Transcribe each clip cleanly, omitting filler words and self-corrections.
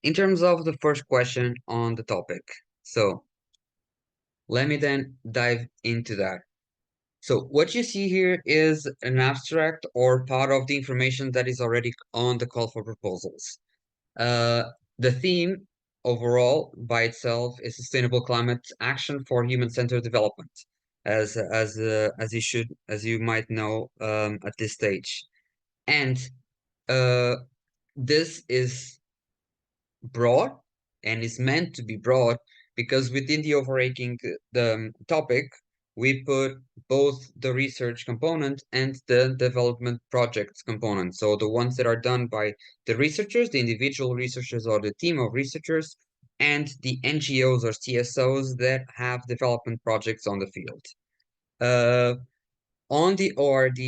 in terms of the first question on the topic, so let me then dive into that. So what you see here is an abstract or part of the information that is already on the call for proposals. Uh, the theme overall by itself is sustainable climate action for human-centered development, as you might know at this stage. And uh, this is broad and is meant to be broad because within the overarching the topic, we put both the research component and the development projects component. So the ones that are done by the researchers, the individual researchers or the team of researchers, and the NGOs or CSOs that have development projects on the field. On the ORD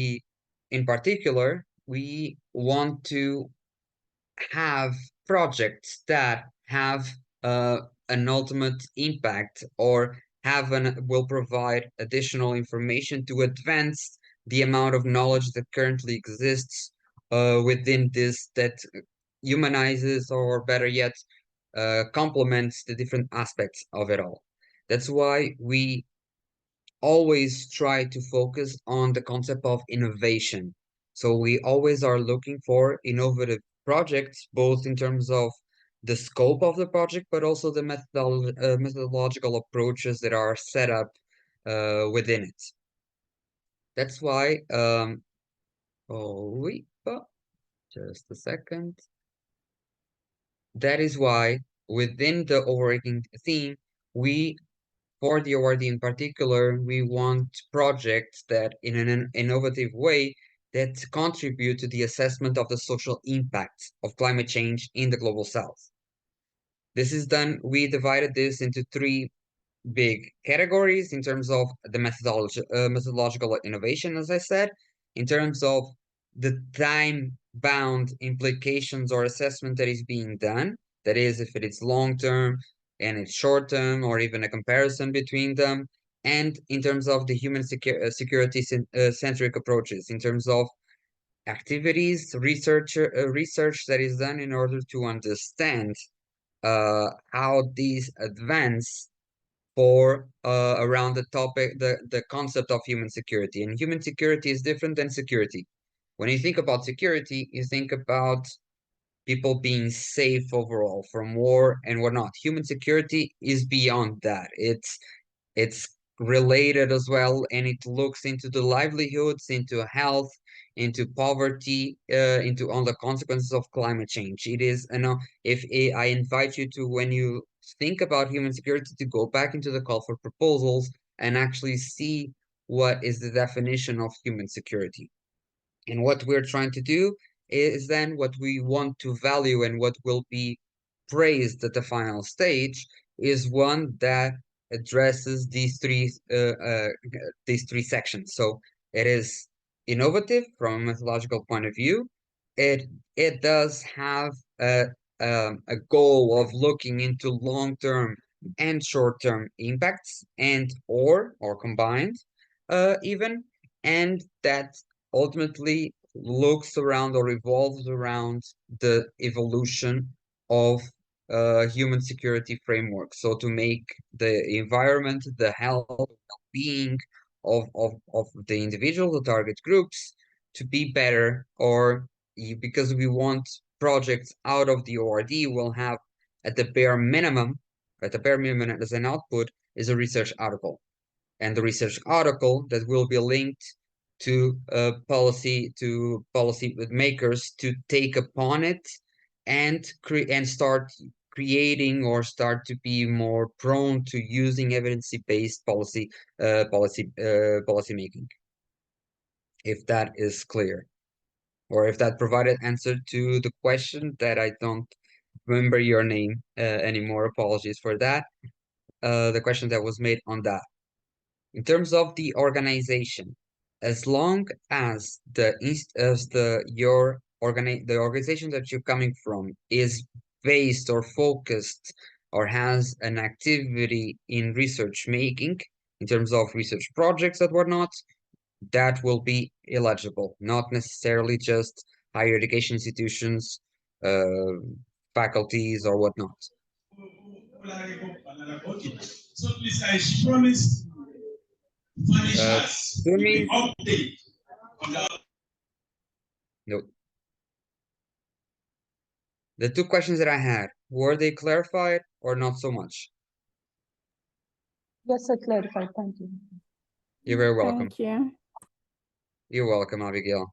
in particular, we want to have projects that have an ultimate impact or will provide additional information to advance the amount of knowledge that currently exists within this that humanizes or better yet complements the different aspects of it all. That's why we always try to focus on the concept of innovation. So we always are looking for innovative projects, both in terms of the scope of the project, but also the methodological approaches that are set up within it. That's why, just a second. That is why within the overarching theme, for the award in particular, we want projects that in an innovative way that contribute to the assessment of the social impact of climate change in the global south. This is done, we divided this into three big categories in terms of the methodological innovation, as I said, in terms of the time-bound implications or assessment that is being done. That is, if it is long-term and it's short-term, or even a comparison between them, and in terms of the human security-centric approaches, in terms of activities, research that is done in order to understand how these advance for around the topic, the concept of human security. And human security is different than security. When you think about security, you think about people being safe overall from war and whatnot. Human security is beyond that. It's related as well, and it looks into the livelihoods, into health, into poverty, into all the consequences of climate change. It is, if I invite you to, when you think about human security, to go back into the call for proposals and actually see what is the definition of human security. And what we're trying to do is then what we want to value and what will be praised at the final stage is one that addresses these three sections. So it is innovative from a methodological point of view. It does have a goal of looking into long-term and short-term impacts and or combined even, and that ultimately looks around or revolves around the evolution of human security framework. So to make the environment, the health, well-being of the individual, the target groups, to be better, or because we want projects out of the ORD will have at the bare minimum, as an output is a research article. And the research article that will be linked to policy makers to take upon it and start creating or start to be more prone to using evidence-based policy making. If that is clear, or if that provided answer to the question that I don't remember your name anymore. Apologies for that. The question that was made on that. In terms of the organization, as long as the organization that you're coming from is based or focused or has an activity in research making, in terms of research projects and whatnot, that will be eligible, not necessarily just higher education institutions, uh, faculties or whatnot. Okay. So please, she promised furnish Uh, us with the Sumi, update on the. no. The two questions that I had, were they clarified or not so much? Yes, sir, clarified. Thank you. You're very welcome. Thank you. You're welcome, Abigail.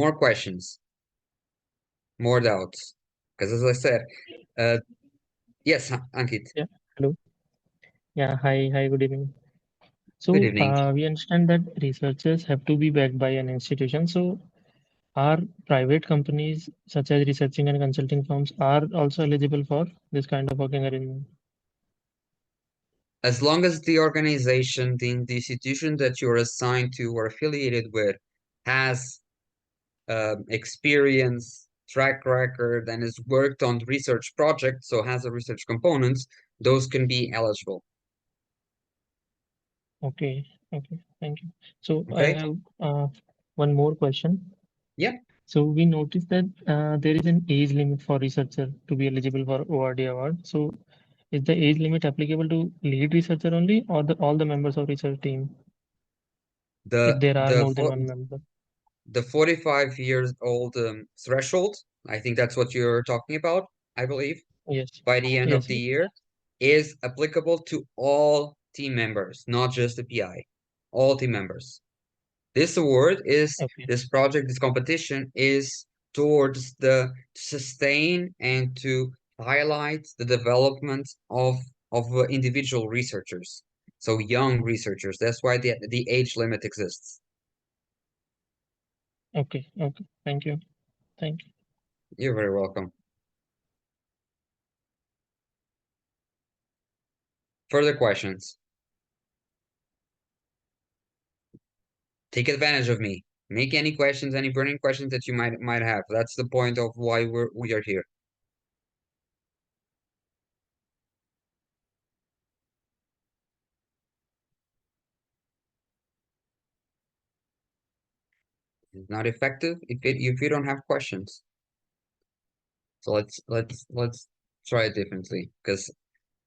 More questions, more doubts. Because as I said, yes, Ankit, Yeah, hello. Yeah, hi, good evening. good So, evening. we understand that researchers have to be backed by an institution. So, are private companies such as researching and consulting firms are also eligible for this kind of working arrangement? As long as the organization, the institution that you're assigned to or affiliated with has experience, track record, and has worked on research projects, so has a research component, those can be eligible. Okay, thank you. So, I Okay? have one more question. Yeah. So, we noticed that there is an age limit for researcher to be eligible for ORD award. So, is the age limit applicable to lead researcher only or all the members of research team if The there are the more than fo- one member? the 45 years old threshold, I think that's what you're talking about, I believe, Yes, by the end of yes, the yes. year, is applicable to all team members, not just the PI, all team members. This award is Okay, this project, this competition is towards the to sustain and to highlight the development of individual researchers. So young researchers. That's why the age limit exists. okay. Thank you. Thank you. You're very welcome. Further questions? Take advantage of me. Make any questions, any burning questions that you might have. That's the point of why we are here. It's not effective if you don't have questions. So let's try it differently because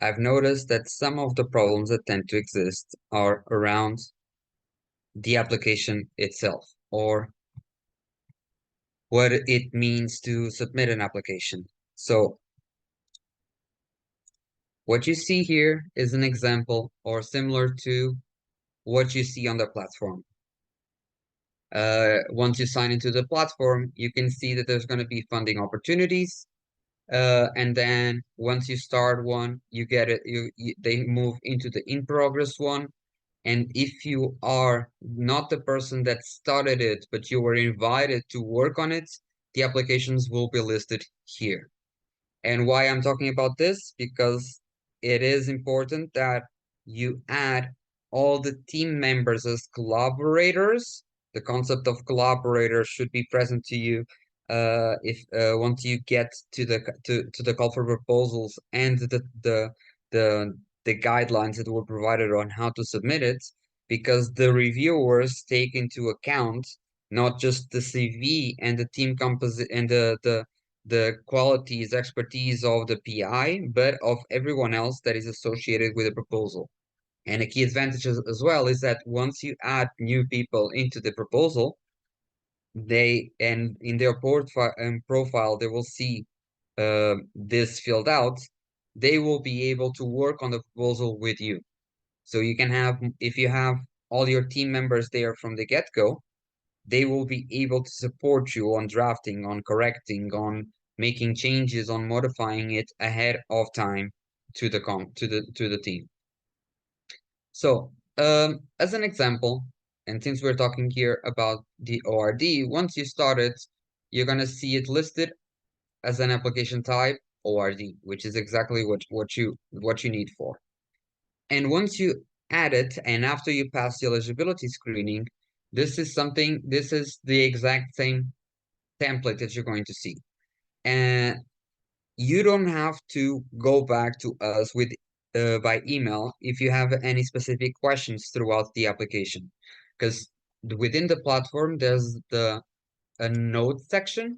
I've noticed that some of the problems that tend to exist are around the application itself or what it means to submit an application. So what you see here is an example or similar to what you see on the platform. Once you sign into the platform, you can see that there's going to be funding opportunities. And then once you start one, you get it. They move into the in progress one. And if you are not the person that started it, but you were invited to work on it, the applications will be listed here. And why I'm talking about this? Because it is important that you add all the team members as collaborators. The concept of collaborators should be present to you if once you get to the call for proposals and the the guidelines that were provided on how to submit it, because the reviewers take into account not just the CV and the team composite and the qualities, expertise of the PI, but of everyone else that is associated with the proposal. And a key advantage as well is that once you add new people into the proposal, they and in their profile they will see this filled out. They will be able to work on the proposal with you. So you can have, if you have all your team members there from the get-go, they will be able to support you on drafting, on correcting, on making changes, on modifying it ahead of time to the team. So, as an example, and since we're talking here about the ORD, once you start it, you're gonna see it listed as an application type ORD, which is exactly what you need for. And once you add it, and after you pass the eligibility screening, this is the exact same template that you're going to see. And you don't have to go back to us with by email if you have any specific questions throughout the application. Because within the platform, there's the a note section,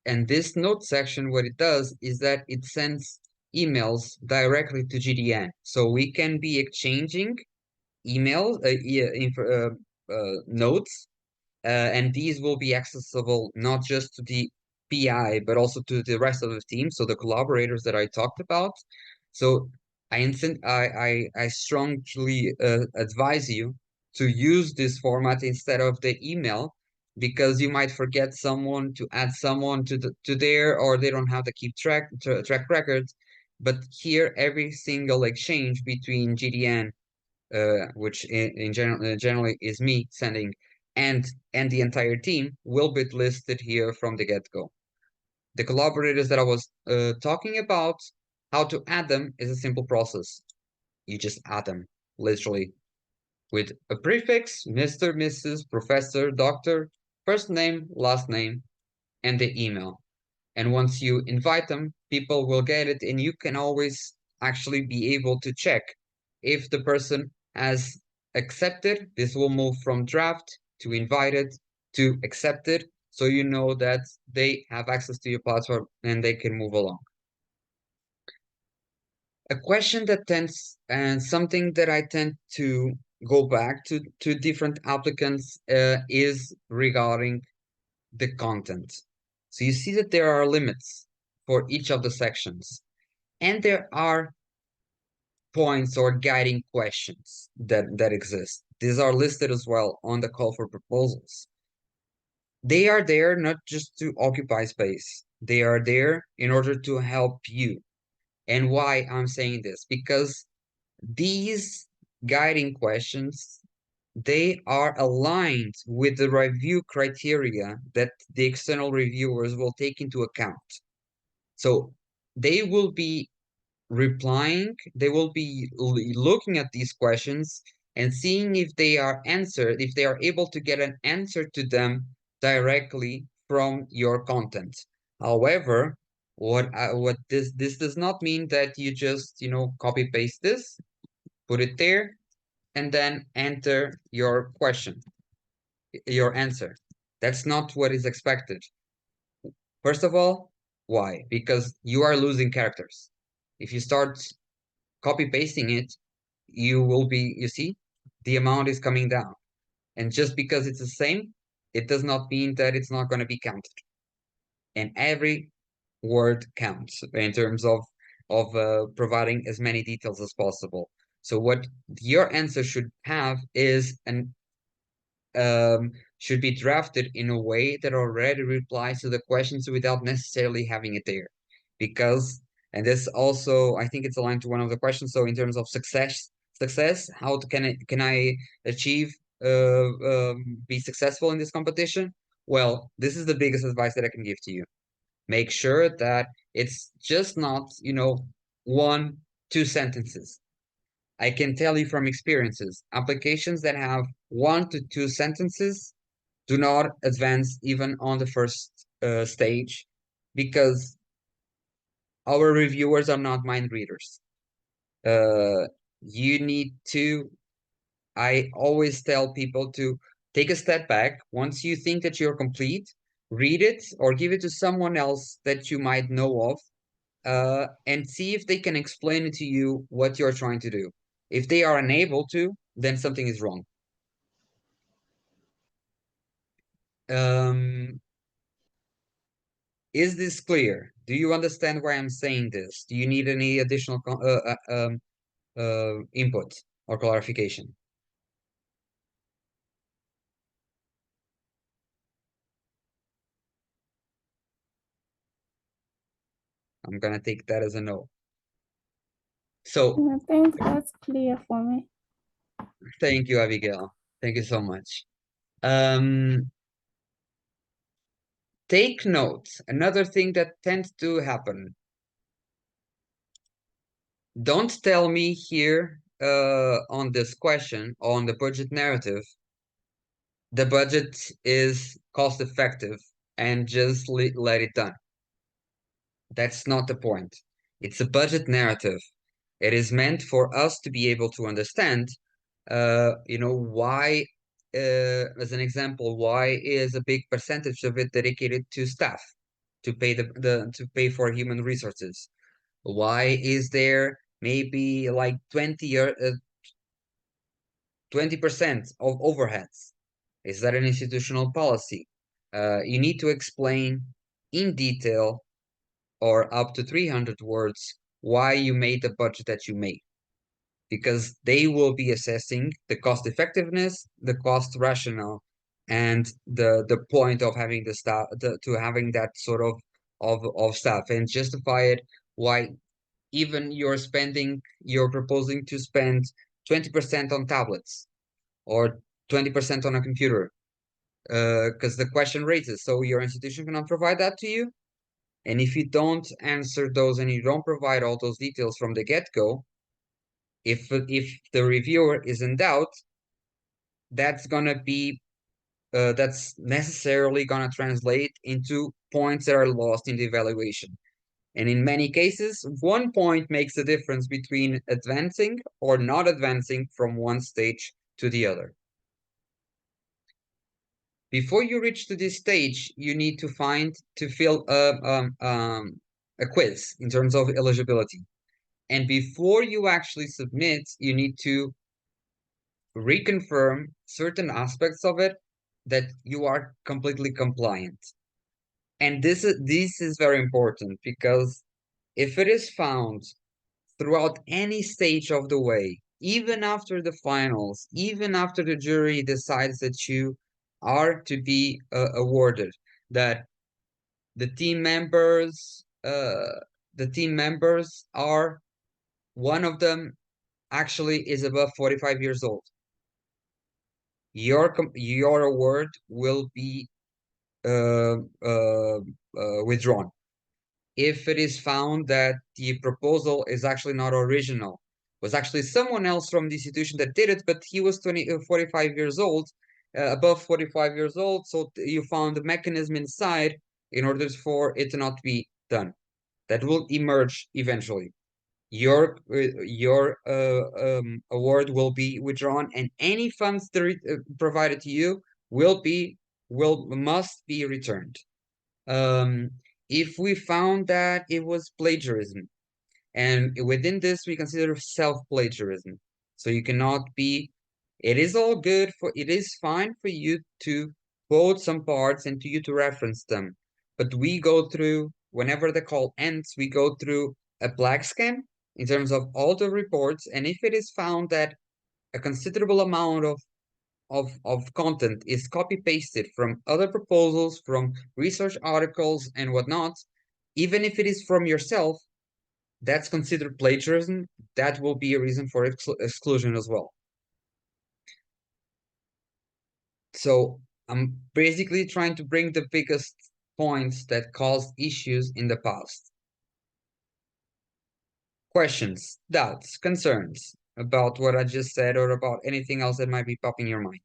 And this note section, what it does is that it sends emails directly to GDN. So we can be exchanging emails, notes, and these will be accessible not just to the PI, but also to the rest of the team, so the collaborators that I talked about. So I strongly advise you to use this format instead of the email, because you might forget someone to add someone to there, or they don't have to keep track records. But here, every single exchange between GDN, which in general generally is me sending, and the entire team, will be listed here from the get-go. The collaborators that I was talking about, how to add them is a simple process. You just add them, literally, with a prefix, Mr., Mrs., Professor, Doctor, first name, last name, and the email. And once you invite them, people will get it, and you can always actually be able to check if the person has accepted. This will move from draft to invited to accepted, so you know that they have access to your platform and they can move along. A question that tends, and something that I tend to go back to different applicants, is regarding the content. So you see that there are limits for each of the sections, and there are points or guiding questions that exist. These are listed as well on the call for proposals. They are there not just to occupy space. They are there in order to help you. And why I'm saying this? Because these guiding questions, they are aligned with the review criteria that the external reviewers will take into account. So they will be replying, they will be looking at these questions and seeing if they are answered, if they are able to get an answer to them directly from your content. However, what this does not mean that you just, copy paste this, put it there, and then enter your question, your answer. That's not what is expected. First of all, why? Because you are losing characters. If you start copy pasting it, you see, the amount is coming down. And just because it's the same, it does not mean that it's not going to be counted. And every word counts in terms of providing as many details as possible. So what your answer should have is an should be drafted in a way that already replies to the questions without necessarily having it there. Because, and this also, I think it's aligned to one of the questions. So in terms of success, how can I achieve be successful in this competition? Well, this is the biggest advice that I can give to you. Make sure that it's just not, one, two sentences. I can tell you from experiences, applications that have 1 to 2 sentences do not advance even on the first stage, because our reviewers are not mind readers. You need to, I always tell people to take a step back. Once you think that you're complete, read it or give it to someone else that you might know of, and see if they can explain it to you what you're trying to do. If they are unable to, then something is wrong. Um, is this clear? Do you understand why I'm saying this? Do you need any additional input or clarification? I'm gonna take that as a no. So I think that's clear for me. thank you, Abigail. Thank you so much. Take notes. Another thing that tends to happen. Don't tell me here on this question on the budget narrative, the budget is cost effective and just let it done. That's not the point. It's a budget narrative. It is meant for us to be able to understand, why, as an example, why is a big percentage of it dedicated to staff? to pay to pay for human resources? Why is there maybe like 20% of overheads? Is that an institutional policy? You need to explain in detail or up to 300 words why you made the budget that you made, because they will be assessing the cost effectiveness, the cost rationale, and the point of having the staff to having that sort of staff, and justify it why even you're proposing to spend 20% on tablets or 20% on a computer, because the question raises, so your institution cannot provide that to you? And if you don't answer those and you don't provide all those details from the get-go, if the reviewer is in doubt, that's gonna be that's necessarily gonna translate into points that are lost in the evaluation. And in many cases, 1 point makes the difference between advancing or not advancing from one stage to the other. Before you reach to this stage, you need to fill a quiz in terms of eligibility. And before you actually submit, you need to reconfirm certain aspects of it that you are completely compliant. And this is very important, because if it is found throughout any stage of the way, even after the finals, even after the jury decides that you are to be awarded, that the team members, are, one of them actually is above 45 years old, your award will be uh, uh, withdrawn. If it is found that the proposal is actually not original, was actually someone else from the institution that did it, but he was 45 years old, above 45 years old, so you found the mechanism inside in order for it to not be done. That will emerge eventually. Your award will be withdrawn, and any funds provided to you must be returned. Um, if we found that it was plagiarism, and within this we consider self-plagiarism, so you cannot be, it is all good for, it is fine for you to quote some parts and to you to reference them, but we go through, whenever the call ends, we go through a black scan in terms of all the reports, and if it is found that a considerable amount of content is copy pasted from other proposals, from research articles and whatnot, even if it is from yourself, that's considered plagiarism. That will be a reason for exclusion as well. So I'm basically trying to bring the biggest points that caused issues in the past. Questions, doubts, concerns about what I just said, or about anything else that might be popping in your mind?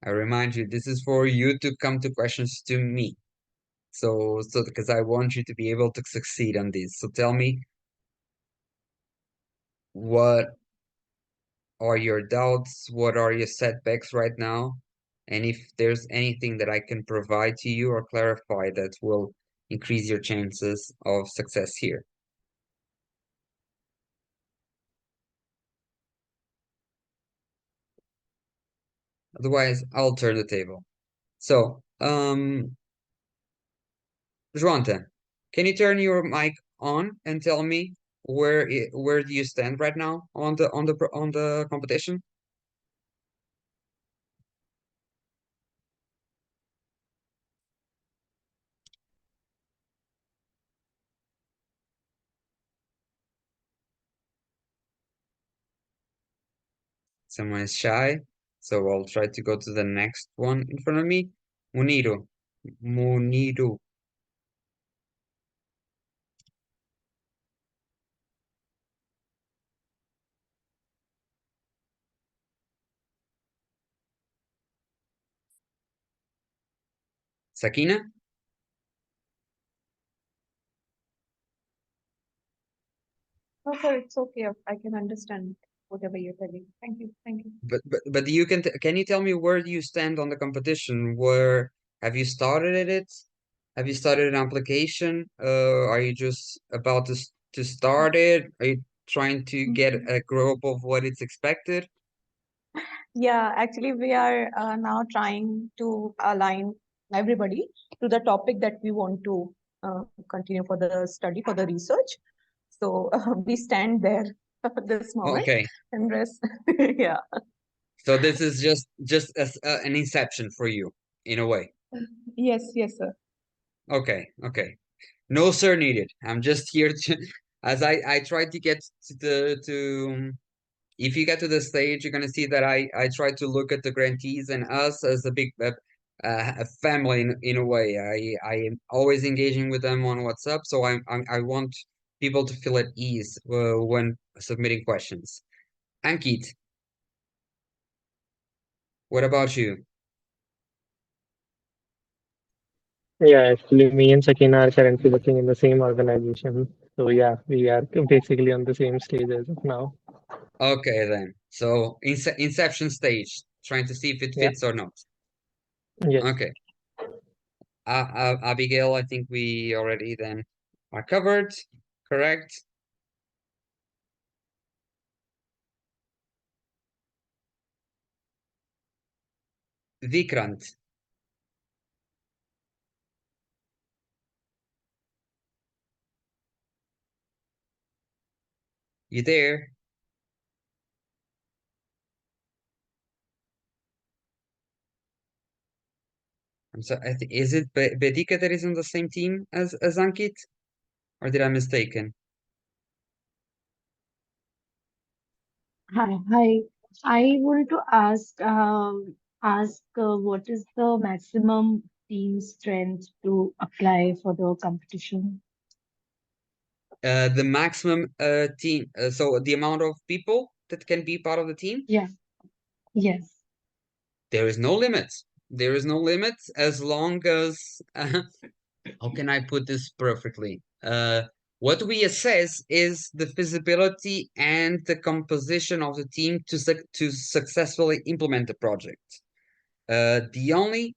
I remind you, this is for you to come to questions to me. So because I want you to be able to succeed on this. So tell me, what are your doubts? What are your setbacks right now? And if there's anything that I can provide to you or clarify that will increase your chances of success here. Otherwise, I'll turn the table. So, Joanta, can you turn your mic on and tell me where do you stand right now on the competition? Someone is shy, so I'll try to go to the next one in front of me. Muniru. Muniru. Sakina? sir, it's okay. I can understand whatever you're telling. Thank you. Thank you. But you can you tell me where do you stand on the competition? Where have you started it? Have you started an application? Are you just about to start it? Are you trying to get a grip of what it's expected? Yeah, actually, we are now trying to align everybody to the topic that we want to continue for the study, for the research. So we stand there this moment Okay, and rest. Yeah. so this is just as an inception for you in a way. Yes, yes, sir. Okay, okay. No sir needed. I'm just here to as I try to get to the to if you get to the stage, you're gonna see that I try to look at the grantees and us as a big a family in a way. I am always engaging with them on WhatsApp, so I want people to feel at ease when submitting questions. Ankit, what about you? Yeah, actually, me and Sakina are currently working in the same organization. So yeah, we are basically on the same stage as of now. Okay then. So inception stage, trying to see if it Yeah. fits or not. Yes. Okay. Abigail, I think we already then are covered, correct? Vikrant, you there? I'm sorry, is it Bedika that is on the same team as Ankit? Or did I mistaken? Hi, hi. I wanted to ask what is the maximum team strength to apply for the competition? The maximum team, so the amount of people that can be part of the team, Yeah, yes. there is no limit. There is no limit as long as how can I put this perfectly? What we assess is the feasibility and the composition of the team to successfully implement the project. The only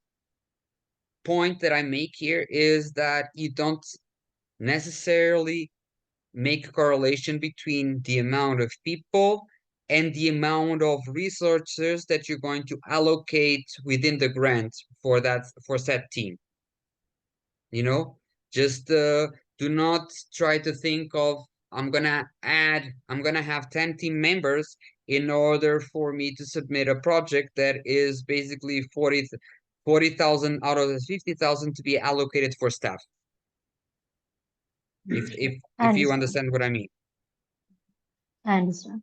point that I make here is that you don't necessarily make a correlation between the amount of people and the amount of resources that you're going to allocate within the grant for said team. You know, just do not try to think of I'm gonna have 10 team members in order for me to submit a project that is basically 40,000 out of the 50,000 to be allocated for staff. If if I if you understand. understand what I mean. I understand.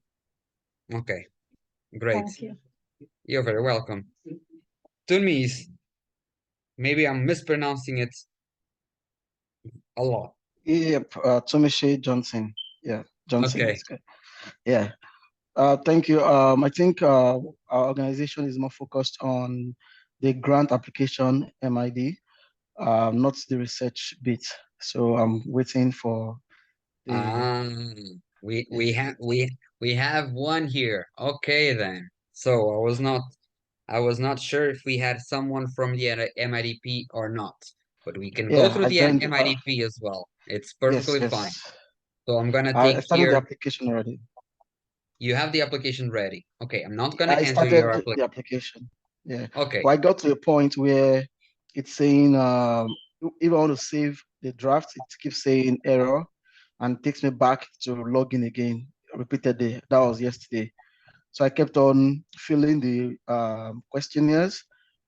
Okay, great. Thank you. You're very welcome. Tunmis, maybe I'm mispronouncing it a lot. Yep, Tomishe Johnson. Yeah, Johnson. Okay. It's good. Yeah. Thank you. I think our organization is more focused on the grant application MID, not the research bit. So I'm waiting for the. We have we have one here. Okay then. So I was not sure if we had someone from the MIDP or not, but we can go Yeah, through I the joined. MIDP as well. It's Yes, perfectly fine. yes. So I'm gonna I take started the here. application already. You have the application ready. Okay, I'm not gonna I enter started your application. the application. Yeah, Okay. but I got to a point where it's saying if I want to save the draft, it keeps saying error and takes me back to log in again repeatedly. That was yesterday. So I kept on filling the questionnaires,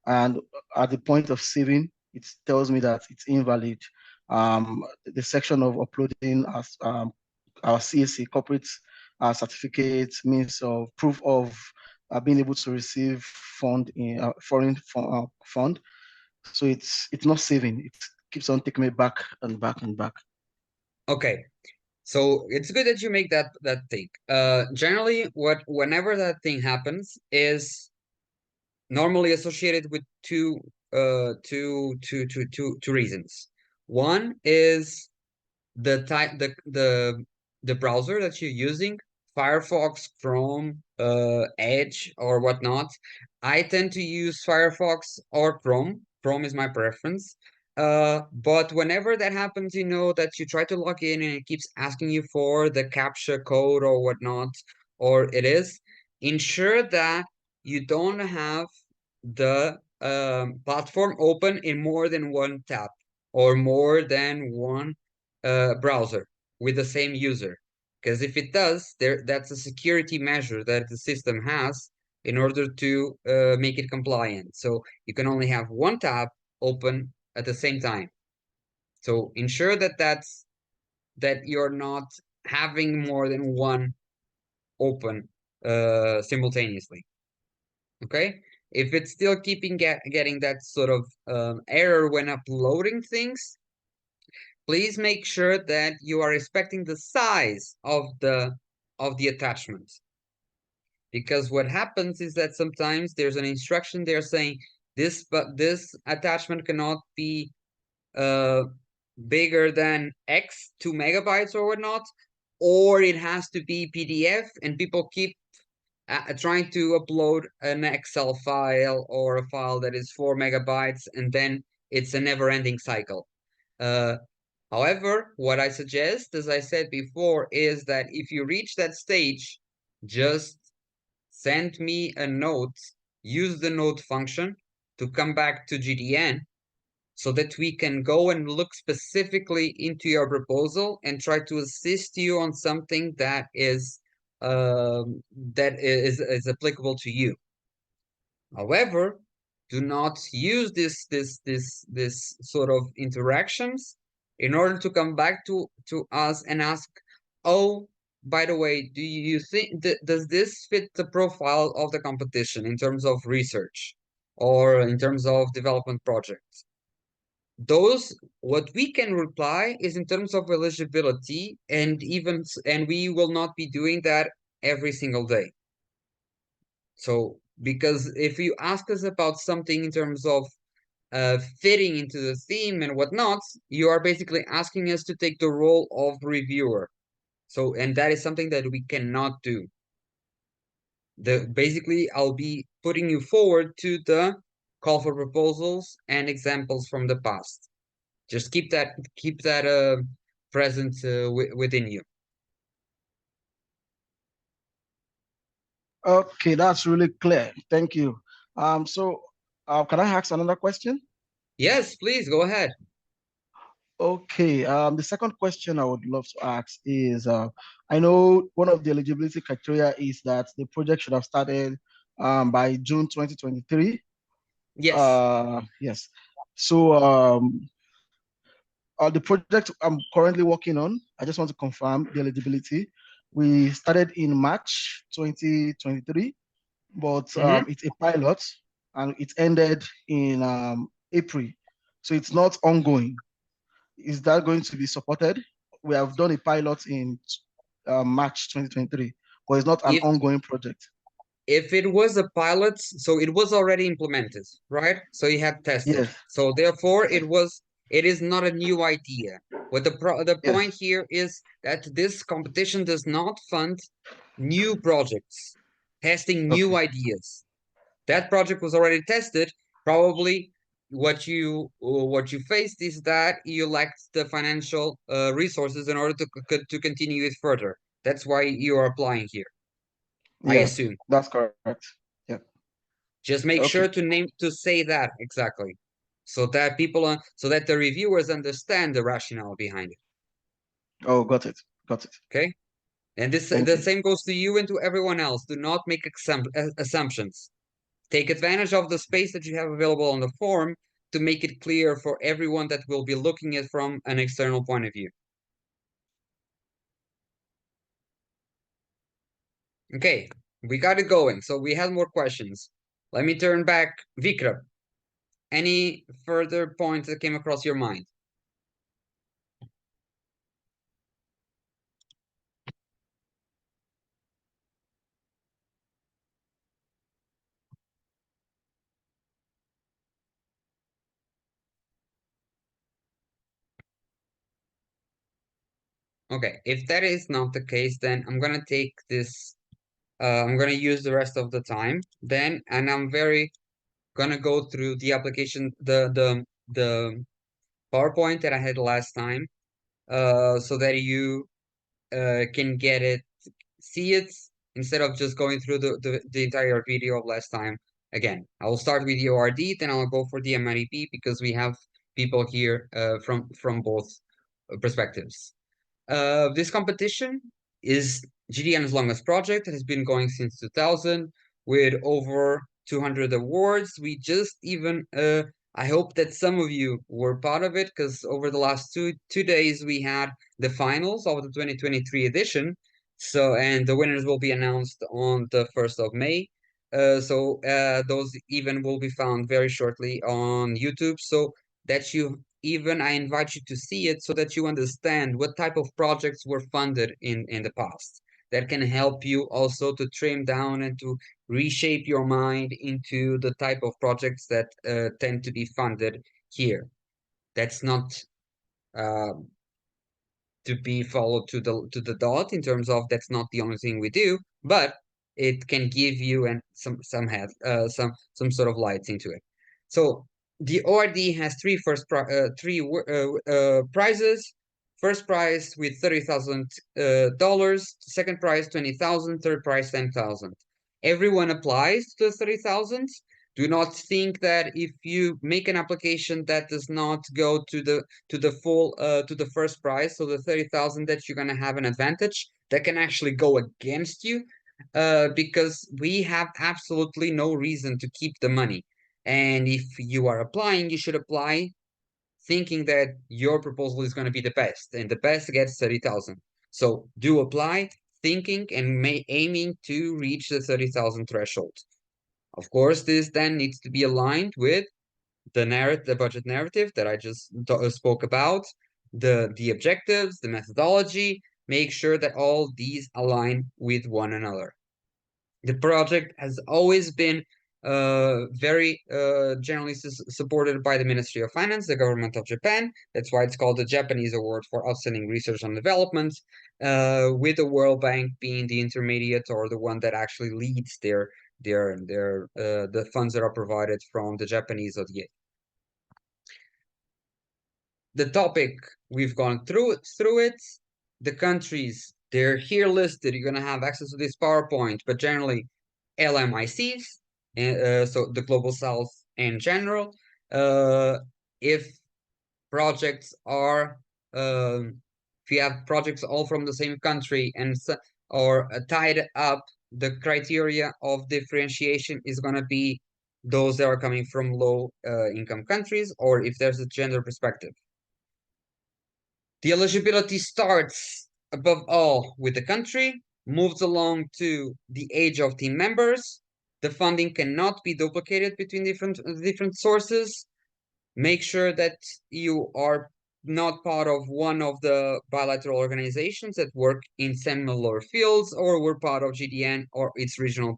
and at the point of saving, it tells me that it's invalid. The section of uploading as our CSC corporate certificate means of proof of being able to receive fund in foreign fund. So it's not saving. It keeps on taking me back and back and back. Okay. So it's good that you make that thing. Generally, whenever that thing happens is normally associated with two reasons. One is the type the the browser that you're using, Firefox, Chrome, Edge, or whatnot. I tend to use Firefox or Chrome. Chrome is my preference. But whenever that happens, you know that you try to log in and it keeps asking you for the CAPTCHA code or whatnot, or it is, ensure that you don't have the platform open in more than one tab or more than one browser with the same user. Because if it does, that's a security measure that the system has in order to make it compliant. So you can only have one tab open at the same time. So ensure that you're not having more than one open simultaneously. Okay? If it's still getting that sort of error when uploading things, please make sure that you are respecting the size of the attachment. Because what happens is that sometimes there's an instruction there saying this attachment cannot be uh, bigger than X 2 megabytes or whatnot, or it has to be PDF, and people keep trying to upload an Excel file or a file that is 4 megabytes, and then it's a never-ending cycle. However, what I suggest, as I said before, is that if you reach that stage, just send me a note, use the note function to come back to GDN so that we can go and look specifically into your proposal and try to assist you on something that is applicable to you. However, do not use this sort of interactions in order to come back to us and ask, oh, by the way, do you think does this fit the profile of the competition in terms of research or in terms of development projects? Those, what we can reply is in terms of eligibility, and we will not be doing that every single day. So, because if you ask us about something in terms of fitting into the theme and whatnot, you are basically asking us to take the role of reviewer. So, and that is something that we cannot do. Basically, I'll be putting you forward to the call for proposals and examples from the past. Just keep that present within you. Okay, that's really clear. Thank you. So can I ask another question? Yes, please go ahead. Okay, the second question I would love to ask is, I know one of the eligibility criteria is that the project should have started by June 2023. Yes. Yes. So the project I'm currently working on, I just want to confirm the eligibility. We started in March 2023, but Mhm. it's a pilot and it ended in April. So it's not ongoing. Is that going to be supported? We have done a pilot in March 2023, but it's not an If ongoing project. if it was a pilot, so it was already implemented, right? So you had tested. Yes, So therefore, it is not a new idea. What the yes, point here is that this competition does not fund new projects, testing new okay, ideas. That project was already tested. Probably what you faced is that you lacked the financial resources in order to continue it further. That's why you are applying here, I yes, assume. that's correct. Yeah, Just make sure okay. to say that exactly, so that so that the reviewers understand the rationale behind it. Oh, got it, got it. Okay, and Thank the you. same goes to you and to everyone else. Do not make assumptions. Take advantage of the space that you have available on the form to make it clear for everyone that will be looking at from an external point of view. Okay, we got it going. So we have more questions. Let me turn back. Vikram, any further points that came across your mind? Okay, if that is not the case, then I'm gonna take this. I'm gonna use the rest of the time then, and I'm very gonna go through the application, the PowerPoint that I had last time, so that you can get it, see it, instead of just going through the entire video of last time again. I will start with the ORD, then I'll go for the MREP because we have people here from both perspectives. This competition is GDN's longest project. It has been going since 2000 with over 200 awards. We just even, I hope that some of you were part of it because over the last two days we had the finals of the 2023 edition. So, and the winners will be announced on the 1st of May. Those even will be found very shortly on YouTube. So that you even I invite you to see it so that you understand what type of projects were funded in the past. That can help you also to trim down and to reshape your mind into the type of projects that tend to be funded here. That's not uh, to be followed to the dot in terms of that's not the only thing we do, but it can give you and some sort of lights into it. So the ORD has three prizes. First prize with $30,000, second prize 20,000, third prize 10,000. Everyone applies to the 30,000. Do not think that if you make an application that does not go to the full to the first prize, so the 30,000, that you're gonna have an advantage that can actually go against you, because we have absolutely no reason to keep the money. And if you are applying, you should apply thinking that your proposal is going to be the best, and the best gets 30,000. So do apply thinking and aiming to reach the 30,000 threshold. Of course, this then needs to be aligned with the budget narrative that I just spoke about, the objectives, the methodology. Make sure that all these align with one another. The project has always been very generally supported by the Ministry of Finance, the government of Japan. That's why it's called the Japanese Award for Outstanding Research and Development, with the World Bank being the intermediate or the one that actually leads the funds that are provided from the Japanese ODA. The topic, we've gone through it. The countries, they're here listed. You're gonna have access to this PowerPoint, but generally LMICs, so the Global South in general. If projects are, if you have projects all from the same country and or tied up, the criteria of differentiation is gonna be those that are coming from low income countries, or if there's a gender perspective. The eligibility starts above all with the country, moves along to the age of team members. The funding cannot be duplicated between different sources. Make sure that you are not part of one of the bilateral organizations that work in similar fields or were part of GDN or its regional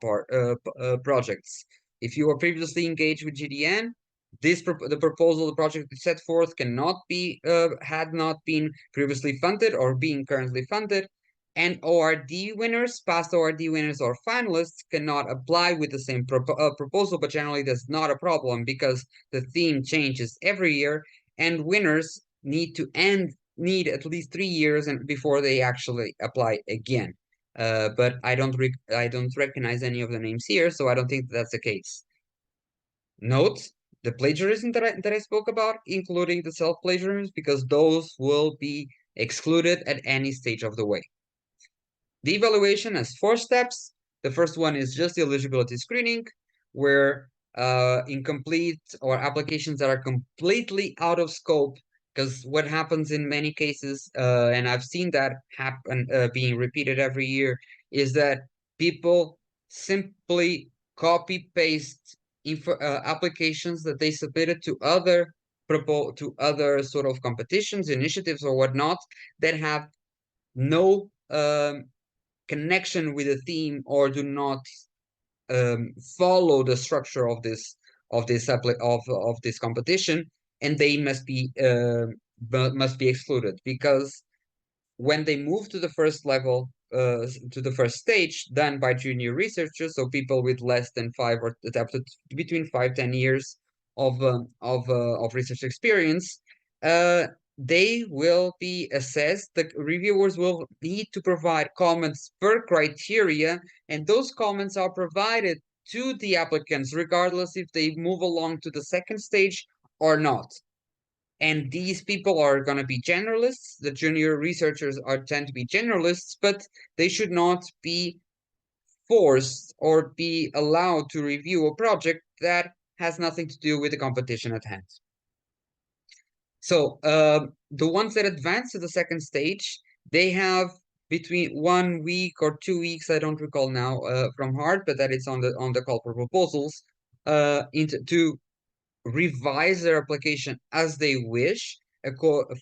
projects. If you were previously engaged with GDN, the proposal, the project set forth cannot be had not been previously funded or being currently funded, and ORD winners, past ORD winners or finalists cannot apply with the same proposal, but generally that's not a problem because the theme changes every year, and winners need at least 3 years and before they actually apply again. But I don't recognize any of the names here, so I don't think that's the case. Note the plagiarism that I spoke about, including the self-plagiarism, because those will be excluded at any stage of the way. The evaluation has 4 steps. The first one is just the eligibility screening, where incomplete or applications that are completely out of scope, because what happens in many cases, and I've seen that happen, being repeated every year, is that people simply copy paste applications that they submitted to other sort of competitions, initiatives, or whatnot that have no connection with the theme or do not follow the structure of this competition, and they must be excluded because when they move to the first level, to the first stage done by junior researchers, so people with less than 5 or up to between 5-10 years of research experience, they will be assessed. The reviewers will need to provide comments per criteria, and those comments are provided to the applicants, regardless if they move along to the second stage or not. And these people are going to be generalists. The junior researchers tend to be generalists, but they should not be forced or be allowed to review a project that has nothing to do with the competition at hand. So the ones that advance to the second stage, they have between 1 week or 2 weeks, I don't recall now from heart, but that it's on the call for proposals, to revise their application as they wish,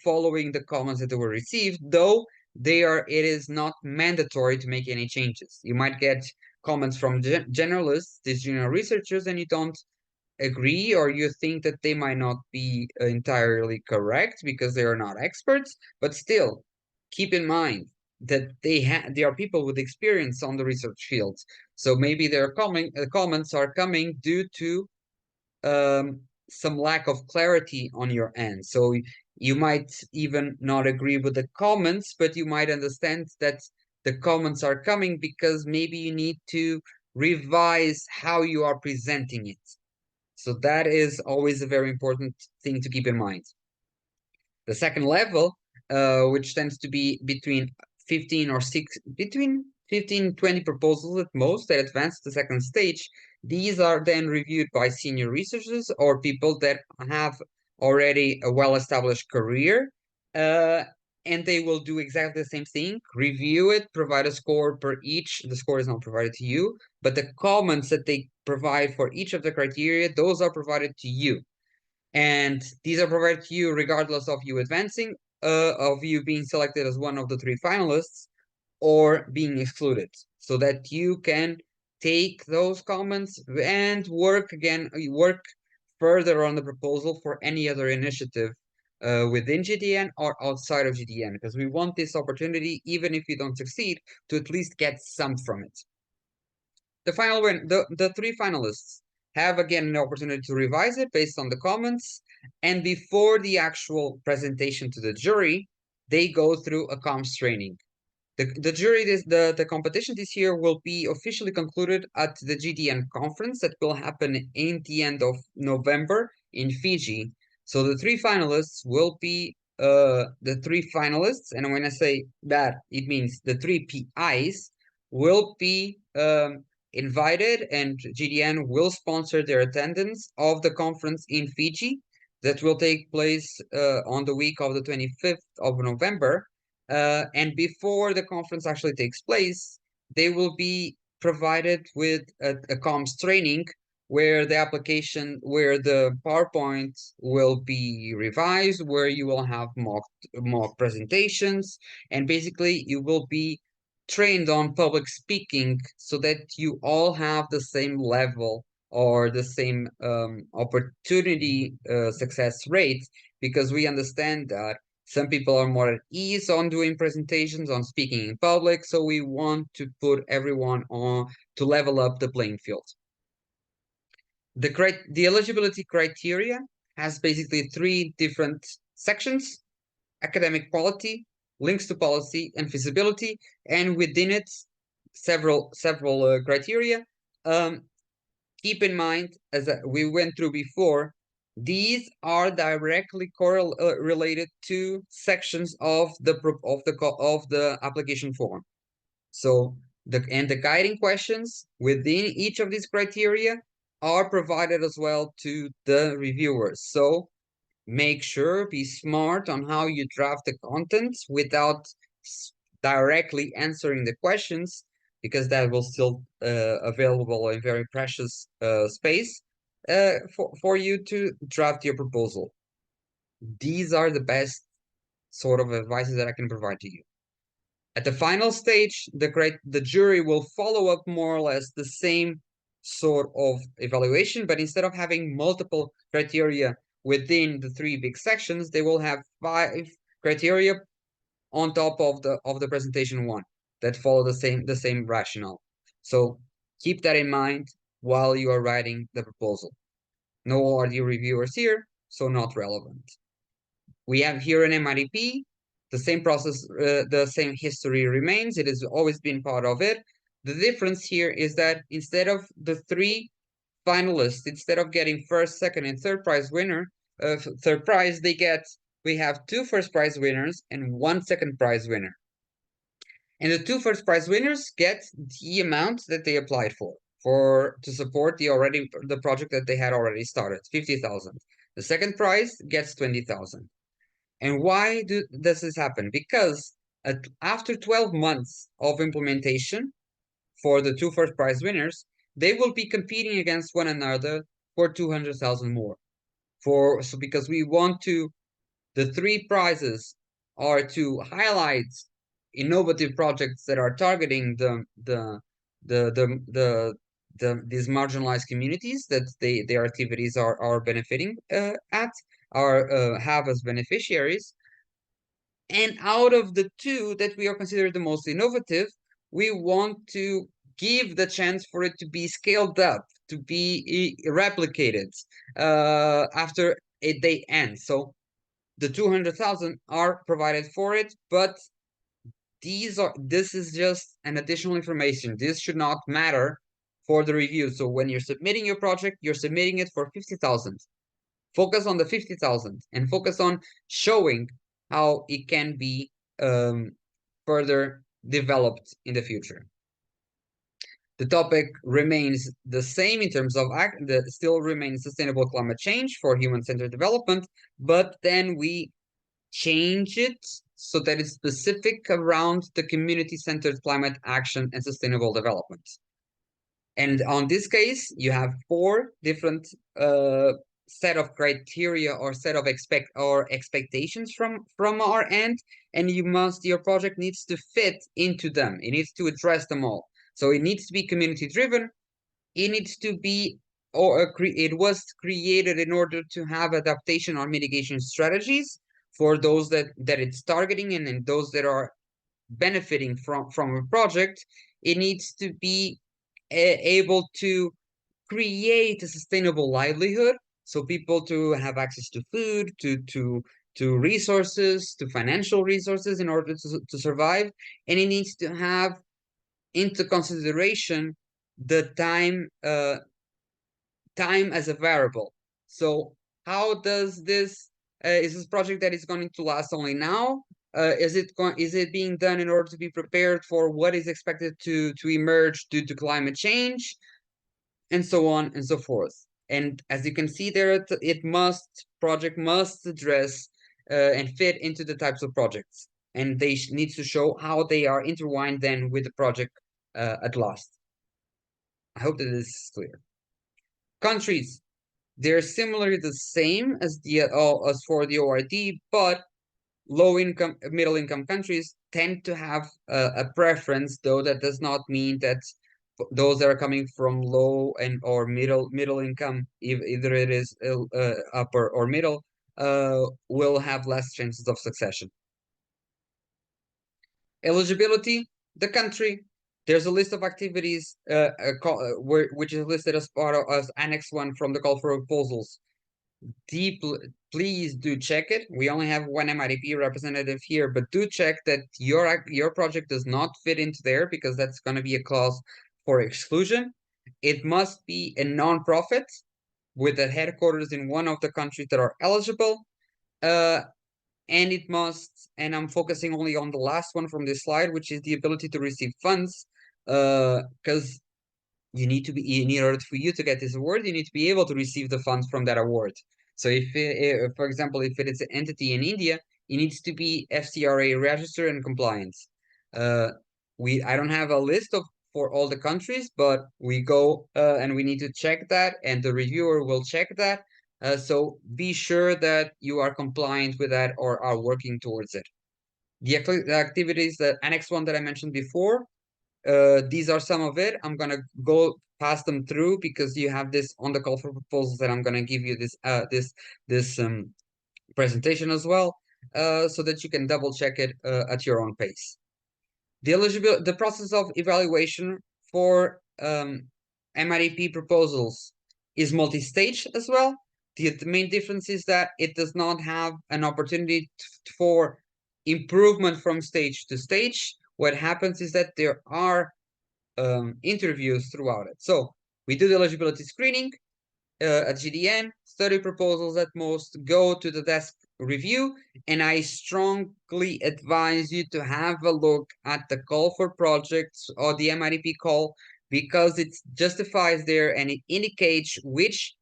following the comments that they were received, though it is not mandatory to make any changes. You might get comments from generalists, these junior researchers, and you don't agree, or you think that they might not be entirely correct because they are not experts, but still keep in mind that they are people with experience on the research fields. So maybe their comments are coming due to some lack of clarity on your end. So you might even not agree with the comments, but you might understand that the comments are coming because maybe you need to revise how you are presenting it. So that is always a very important thing to keep in mind. The second level, which tends to be between 20 proposals at most that advance to the second stage, these are then reviewed by senior researchers or people that have already a well-established career, and they will do exactly the same thing, review it, provide a score per each. The score is not provided to you, but the comments that they provide for each of the criteria, those are provided to you. And these are provided to you regardless of you advancing, of you being selected as one of the 3 finalists, or being excluded, so that you can take those comments and work further on the proposal for any other initiative within GDN or outside of GDN, because we want this opportunity, even if you don't succeed, to at least get some from it. The 3 finalists have again an opportunity to revise it based on the comments, and before the actual presentation to the jury, they go through a comms training. The competition this year will be officially concluded at the GDN conference that will happen in the end of November in Fiji. So the 3 finalists will be the 3 finalists, and when I say that, it means the 3 PIs will be invited, and GDN will sponsor their attendance of the conference in Fiji that will take place on the week of the 25th of November. And before the conference actually takes place, they will be provided with a comms training where the PowerPoint will be revised, where you will have mock presentations, and basically you will be trained on public speaking so that you all have the same level or the same opportunity success rate, because we understand that some people are more at ease on doing presentations, on speaking in public, so we want to put everyone on to level up the playing field. The eligibility criteria has basically 3 different sections: academic quality, links to policy, and feasibility, and within it, several criteria. Keep in mind, as we went through before, these are directly related to sections of the application form. So the guiding questions within each of these criteria are provided as well to the reviewers. So make sure, be smart on how you draft the contents without directly answering the questions, because that will still available in very precious space for you to draft your proposal. These are the best sort of advices that I can provide to you. At the final stage, the jury will follow up more or less the same sort of evaluation, but instead of having multiple criteria within the 3 big sections, they will have 5 criteria on top of the presentation one that follow the same rationale. So keep that in mind while you are writing the proposal. No ORD reviewers here, so not relevant. We have here an MIDP, the same process, the same history remains. It has always been part of it. The difference here is that instead of the 3 finalists, instead of getting first, second, and third prize winner, third prize, we have 2 first prize winners and 1 second prize winner. And the 2 first prize winners get the amount that they applied for to support the project that they had already started, 50,000. The second prize gets 20,000. And why does this happen? Because after 12 months of implementation for the 2 first prize winners, they will be competing against one another for 200,000 more. Because we want to, the 3 prizes are to highlight innovative projects that are targeting these marginalized communities that their activities are benefiting have as beneficiaries. And out of the 2 that we are considered the most innovative, we want to give the chance for it to be scaled up, to be replicated after they end. So the 200,000 are provided for it, but this is just an additional information. This should not matter for the review. So when you're submitting your project, you're submitting it for 50,000. Focus on the 50,000 and focus on showing how it can be further developed in the future. The topic remains the same in terms of still remains sustainable climate change for human-centered development, but then we change it so that it's specific around the community-centered climate action and sustainable development. And on this case, you have 4 different set of criteria or set of expectations from our end, and your project needs to fit into them. It needs to address them all. So it needs to be community driven. It needs to be it was created in order to have adaptation or mitigation strategies for those that it's targeting and those that are benefiting from a project. It needs to be able to create a sustainable livelihood, so people to have access to food, to resources, to financial resources in order to survive. And it needs to have into consideration the time as a variable. So how does this is this project that is going to last only now? Is it being done in order to be prepared for what is expected to emerge due to climate change, and so on and so forth? And as you can see there, project must address and fit into the types of projects, and they need to show how they are intertwined then with the project at last. I hope that this is clear. Countries, they're similarly the same as for the ORD, but low income, middle income countries tend to have a preference, though that does not mean that those that are coming from low or middle income, either it is upper or middle, will have less chances of succession. Eligibility, the country, there's a list of activities which is listed as part of Annex 1 from the call for proposals. Please do check it. We only have 1 MIDP representative here, but do check that your project does not fit into there, because that's going to be a clause for exclusion. It must be a non-profit with a headquarters in one of the countries that are eligible. And it must, and I'm focusing only on the last one from this slide, which is the ability to receive funds, because in order for you to get this award, you need to be able to receive the funds from that award. So for example, if it is an entity in India, it needs to be FCRA registered and compliant. I don't have a list for all the countries, but we go and we need to check that, and the reviewer will check that. So be sure that you are compliant with that or are working towards it. The activities, that Annex 1 that I mentioned before, these are some of it. I'm gonna go pass them through because you have this on the call for proposals, that I'm gonna give you this presentation as well. so that you can double check it at your own pace. The process of evaluation for MREP proposals is multi-stage as well. The main difference is that it does not have an opportunity for improvement from stage to stage. What happens is that there are interviews throughout it. So we do the eligibility screening at GDN, 30 proposals at most go to the desk review, and I strongly advise you to have a look at the call for projects or the MREP call, because it justifies there and it indicates which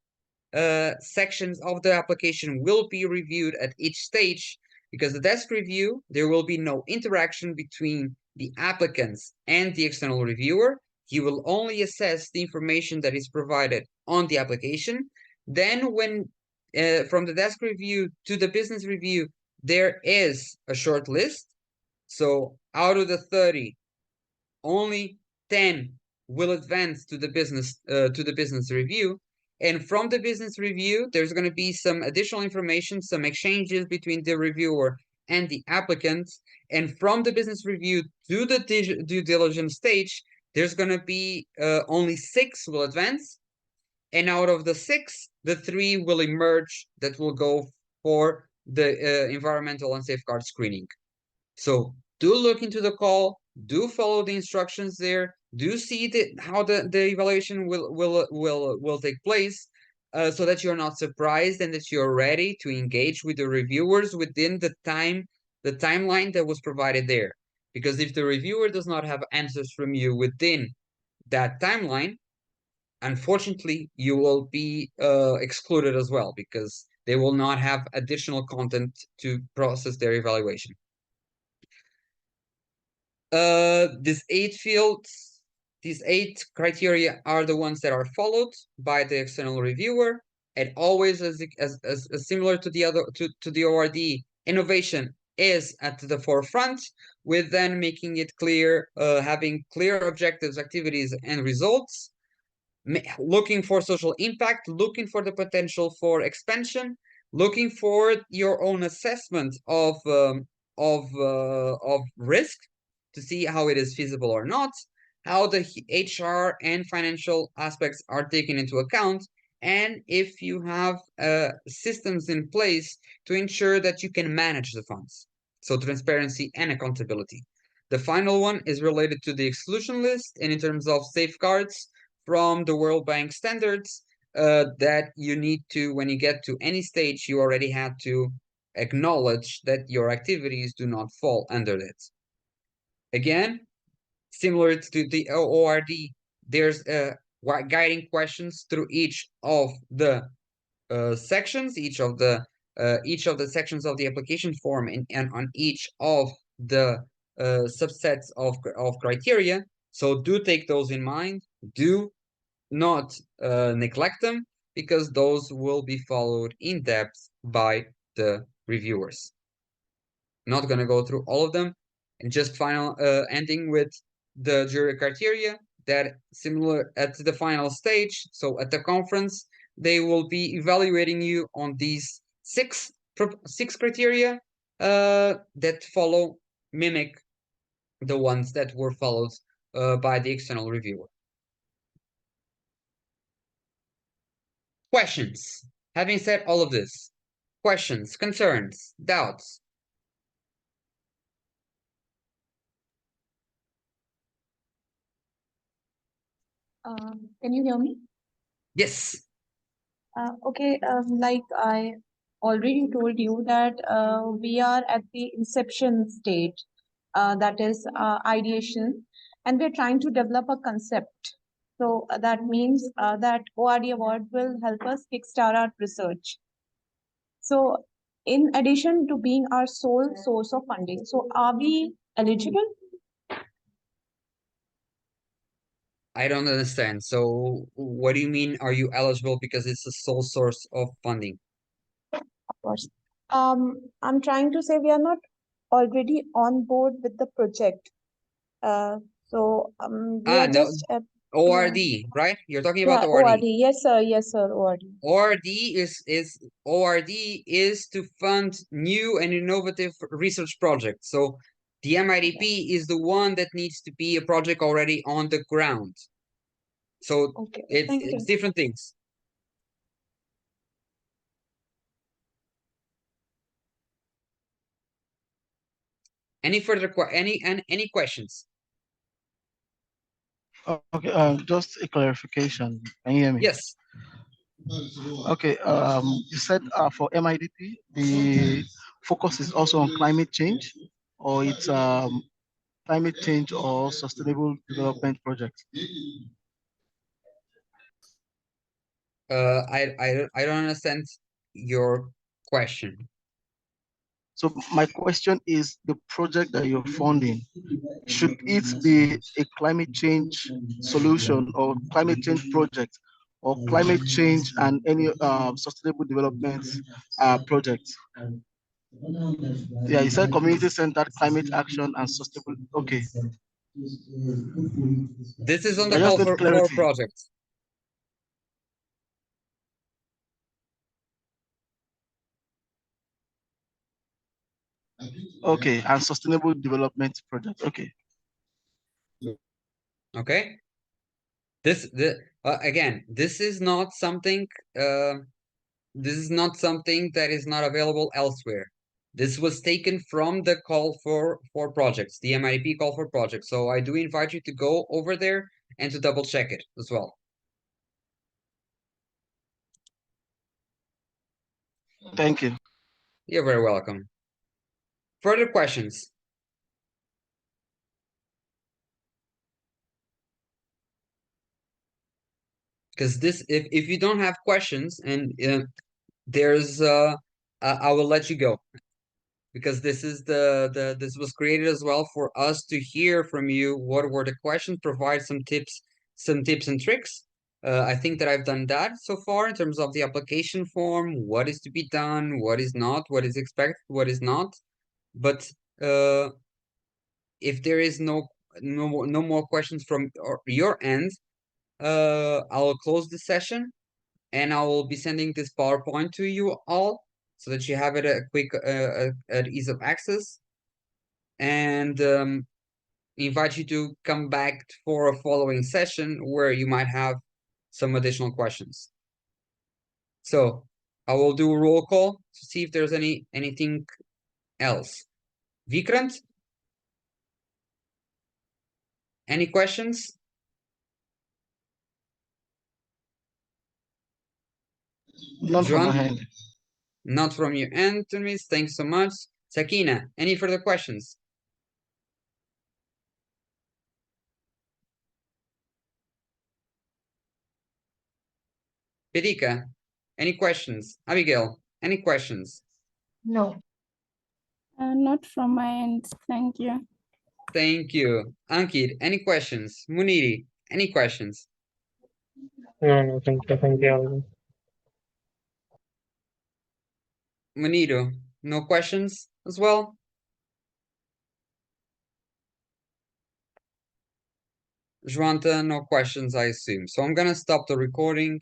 sections of the application will be reviewed at each stage. Because the desk review, there will be no interaction between the applicants and the external reviewer. He will only assess the information that is provided on the application. Then when from the desk review to the business review, there is a short list. So out of the 30, only 10 will advance to the business review. And from the business review, there's going to be some additional information, some exchanges between the reviewer and the applicant. And from the business review to the due diligence stage, there's going to be only 6 will advance. And out of the 6, the 3 will emerge that will go for the environmental and safeguard screening. So do look into the call, do follow the instructions there, do see how the evaluation will take place, so that you're not surprised and that you're ready to engage with the reviewers within the timeline that was provided there. Because if the reviewer does not have answers from you within that timeline, unfortunately, you will be excluded as well, because they will not have additional content to process their evaluation. These 8 fields, these 8 criteria are the ones that are followed by the external reviewer, and always as similar to the other to the ORD, innovation is at the forefront, with then making it clear, having clear objectives, activities, and results, looking for social impact, looking for the potential for expansion, looking for your own assessment of risk to see how it is feasible or not, how the HR and financial aspects are taken into account, and if you have systems in place to ensure that you can manage the funds. So transparency and accountability. The final one is related to the exclusion list, and in terms of safeguards from the World Bank standards, that you need to, when you get to any stage, you already had to acknowledge that your activities do not fall under it. Again, similar to the ORD, there's guiding questions through each of the sections, each of the sections of the application form, and on each of the subsets of criteria. So do take those in mind. Do not neglect them, because those will be followed in depth by the reviewers. Not going to go through all of them, and just ending with the jury criteria that similar at the final stage. So at the conference, they will be evaluating you on these six criteria that mimic the ones that were followed by the external reviewer. Questions. Having said all of this, questions, concerns, doubts? Can you hear me? Yes. Okay, like I already told you that we are at the inception stage, that is ideation, and we're trying to develop a concept. So that means that ORD award will help us kickstart our research. So in addition to being our sole source of funding, so are we eligible? I don't understand. So what do you mean, are you eligible because it's a sole source of funding? Of course. I'm trying to say we are not already on board with the project. So we are no. just ORD, right? You're talking about Yeah, ORD. ORD. Yes, sir. Yes, sir. ORD. ORD is to fund new and innovative research projects. So the MIDP is the one that needs to be a project already on the ground. So Okay. it's Thank it's you. different things. Any further any questions? Okay, just a clarification. Can you hear me? Yes. Okay, you said for MIDP, the focus is also on climate change, or it's climate change or sustainable development project? I don't understand your question. So my question is, the project that you're funding, should it be a climate change solution or climate change project, or climate change and any sustainable development project? Yeah, you said community-centered climate action and sustainable. Okay, This is on I the just call need for clarity. projects. Okay, and sustainable development project. Okay. Okay. Again, this is not something that is not available elsewhere. This was taken from the call for projects, the MIP call for projects. So I do invite you to go over there and to double check it as well. Thank you. You're very welcome. Further questions? Because if you don't have questions and there's I will let you go, because this is this was created as well for us to hear from you what were the questions, provide some tips and tricks. I think that I've done that so far in terms of the application form, what is to be done, what is not, what is expected, what is not. But if there is no more questions from your end, I'll close the session and I will be sending this PowerPoint to you all so that you have it at ease of access, and invite you to come back for a following session where you might have some additional questions. So I will do a roll call to see if there's anything else. Vikrant, any questions? None from my Juan, hand. not from your end, Tunis. Thanks so much. Sakina, any further questions? Perika, any questions? Abigail, any questions? No. Not from my end. Thank you. Thank you. Ankit, any questions? Muniri, any questions? No, thank you, Alvin. Muniru, no questions as well? Joanta, no questions, I assume. So I'm gonna stop the recording